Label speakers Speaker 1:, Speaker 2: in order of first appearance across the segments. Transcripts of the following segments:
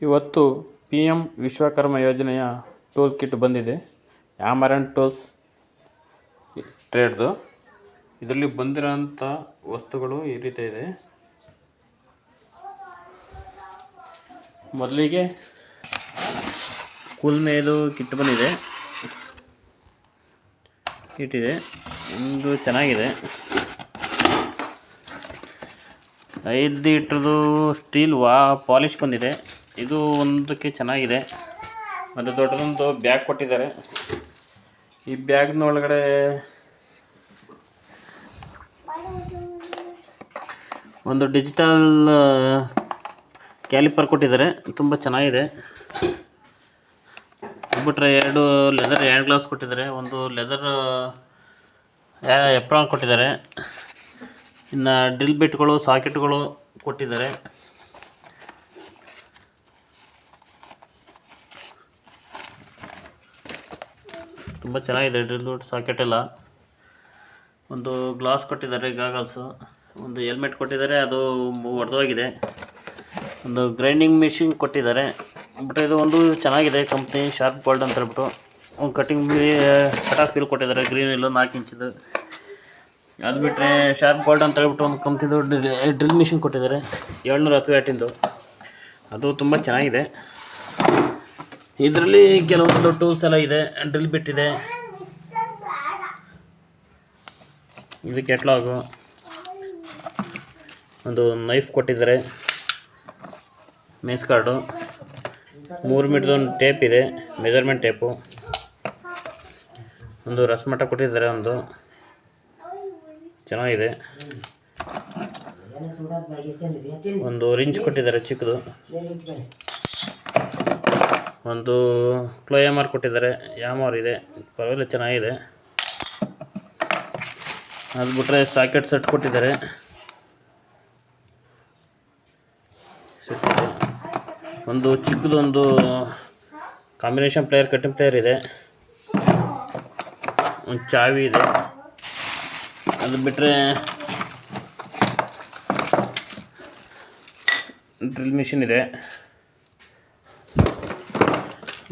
Speaker 1: ಇವತ್ತು PM ವಿಶ್ವಕರ್ಮ ಯೋಜನೆಯ tool kit ಬಂದಿದೆ. ಯಾಮರನ್ ಟೂಲ್ಸ್ ಟ್ರೇಡ್ದು. ಇದರಲ್ಲಿ ಬಂದಿರೋಂಥ ವಸ್ತುಗಳು ಈ ರೀತಿ ಇದೆ. ಮೊದಲಿಗೆ ಕುಲ್ಮೆದು ಕಿಟ್ ಬಂದಿದೆ. ಇಟ್ಟಿದೆ ಒಂದು ಚೆನ್ನಾಗಿದೆ. 5 ಲೀಟ್ರದು ಸ್ಟೀಲ್ ಪಾಲಿಶ್ ಬಂದಿದೆ. ಇದು ಒಂದಕ್ಕೆ ಚೆನ್ನಾಗಿದೆ. ಮತ್ತು ದೊಡ್ಡದೊಂದು ಬ್ಯಾಗ್ ಕೊಟ್ಟಿದ್ದಾರೆ. ಈ ಬ್ಯಾಗ್ನ ಒಳಗಡೆ ಒಂದು ಡಿಜಿಟಲ್ ಕ್ಯಾಲಿಪರ್ ಕೊಟ್ಟಿದ್ದಾರೆ. ತುಂಬ ಚೆನ್ನಾಗಿದೆ. ಬಿಟ್ಟರೆ 2 ಲೆದರ್ ಹ್ಯಾಂಡ್ ಗ್ಲೌಸ್ ಕೊಟ್ಟಿದ್ದಾರೆ. ಒಂದು ಲೆದರ್ ಎಪ್ರಾನ್ ಕೊಟ್ಟಿದ್ದಾರೆ. ಇನ್ನು ಡ್ರಿಲ್ ಬಿಟ್ಗಳು, ಸಾಕೆಟ್ಗಳು ಕೊಟ್ಟಿದ್ದಾರೆ. ತುಂಬ ಚೆನ್ನಾಗಿದೆ ಡ್ರಿಲ್ ಬಿಟ್ ಸಾಕೆಟ್ ಎಲ್ಲ. ಒಂದು ಗ್ಲಾಸ್ ಕೊಟ್ಟಿದ್ದಾರೆ, ಗಾಗಲ್ಸು. ಒಂದು ಹೆಲ್ಮೆಟ್ ಕೊಟ್ಟಿದ್ದಾರೆ, ಅದು ಒಡೆದೋಗಿದೆ. ಒಂದು ಗ್ರೈಂಡಿಂಗ್ ಮಿಷಿನ್ ಕೊಟ್ಟಿದ್ದಾರೆ. ಬಟ್ ಇದು ಒಂದು ಚೆನ್ನಾಗಿದೆ ಕಂಪ್ನಿ, ಶಾರ್ಪ್ ಗೋಲ್ಡ್ ಅಂತ ಹೇಳ್ಬಿಟ್ಟು. ಒಂದು ಕಟ್ ಆಫ್ ವೀಲ್ ಕೊಟ್ಟಿದ್ದಾರೆ, ಗ್ರೀನ್ ವೀಲು 4 ಇಂಚಿದು. ಅದು ಬಿಟ್ಟರೆ ಶಾರ್ಪ್ ಗೋಲ್ಡ್ ಅಂತ ಹೇಳ್ಬಿಟ್ಟು ಒಂದು ಕಂಪ್ನಿದು ಡ್ರಿಲ್ ಮಿಷಿನ್ ಕೊಟ್ಟಿದ್ದಾರೆ, 710 ವ್ಯಾಟಿಂದು. ಅದು ತುಂಬ ಚೆನ್ನಾಗಿದೆ. ಇದರಲ್ಲಿ ಕೆಲವೊಂದು ಟೂಲ್ಸ್ ಎಲ್ಲ ಇದೆ. ಡ್ರಿಲ್ ಬಿಟ್ ಇದೆ, ಇದು ಕೆಟ್ಲಾಗು. ಒಂದು ನೈಫ್ ಕೊಟ್ಟಿದ್ದಾರೆ, ಮೇಸ್ ಕಾರ್ಡು. 3 ಮೀಟ್ರದ್ದು ಒಂದು ಟೇಪ್ ಇದೆ, ಮೆಜರ್ಮೆಂಟ್ ಟೇಪು. ಒಂದು ರಸಮಟ್ಟ ಕೊಟ್ಟಿದ್ದಾರೆ, ಒಂದು ಚೆನ್ನಾಗಿದೆ. ಒಂದು ರಿಂಚ್ ಕೊಟ್ಟಿದ್ದಾರೆ ಚಿಕ್ಕದು. ಒಂದು ಕ್ಲೋಯಾಮರ್ ಕೊಟ್ಟಿದ್ದಾರೆ, ಯಾಮರ್ ಇದೆ, ಪರವಾಗಿಲ್ಲ ಚೆನ್ನಾಗಿದೆ. ಅದು ಬಿಟ್ಟರೆ ಸಾಕೆಟ್ ಸೆಟ್ ಕೊಟ್ಟಿದ್ದಾರೆ. ಒಂದು ಚಿಕ್ಕದೊಂದು ಕಾಂಬಿನೇಷನ್ ಪ್ಲೇಯರ್, ಕಟ್ಟಿಂಗ್ ಪ್ಲೇಯರ್ ಇದೆ. ಒಂದು ಚಾವಿ ಇದೆ. ಅದು ಬಿಟ್ಟರೆ ಡ್ರಿಲ್ ಮಿಷಿನ್ ಇದೆ.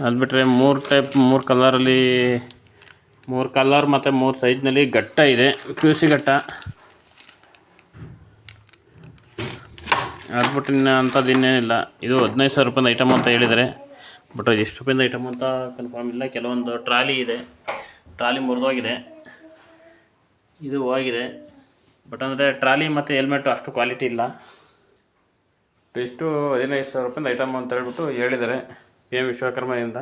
Speaker 1: ಅದು ಬಿಟ್ಟರೆ 3 ಕಲರಲ್ಲಿ 3 ಕಲರ್ ಮತ್ತು 3 ಸೈಜ್ನಲ್ಲಿ ಗಟ್ಟ ಇದೆ, QC ಗಟ್ಟ. ಅದು ಬಿಟ್ಟು ಇನ್ನು ಅಂಥದ್ದು ಇನ್ನೇನಿಲ್ಲ. ಇದು 15,000 ರೂಪಾಯಿಂದ ಐಟಮ್ ಅಂತ ಹೇಳಿದ್ದಾರೆ. ಬಟ್ ಅದು ಎಷ್ಟು ರೂಪಾಯಿಂದ ಐಟಮ್ ಅಂತ ಕನ್ಫರ್ಮ್ ಇಲ್ಲ. ಕೆಲವೊಂದು ಟ್ರಾಲಿ ಇದೆ, ಟ್ರಾಲಿ ಮುರಿದೋಗಿದೆ, ಇದು ಹೋಗಿದೆ. ಬಟ್ ಅಂದರೆ ಟ್ರಾಲಿ ಮತ್ತು ಹೆಲ್ಮೆಟ್ಟು ಅಷ್ಟು ಕ್ವಾಲಿಟಿ ಇಲ್ಲ. ಎಷ್ಟು 15,000 ರೂಪಾಯಿಂದ ಐಟಮ್ ಅಂತ ಹೇಳ್ಬಿಟ್ಟು ಹೇಳಿದ್ದಾರೆ PM ವಿಶ್ವಕರ್ಮದಿಂದ.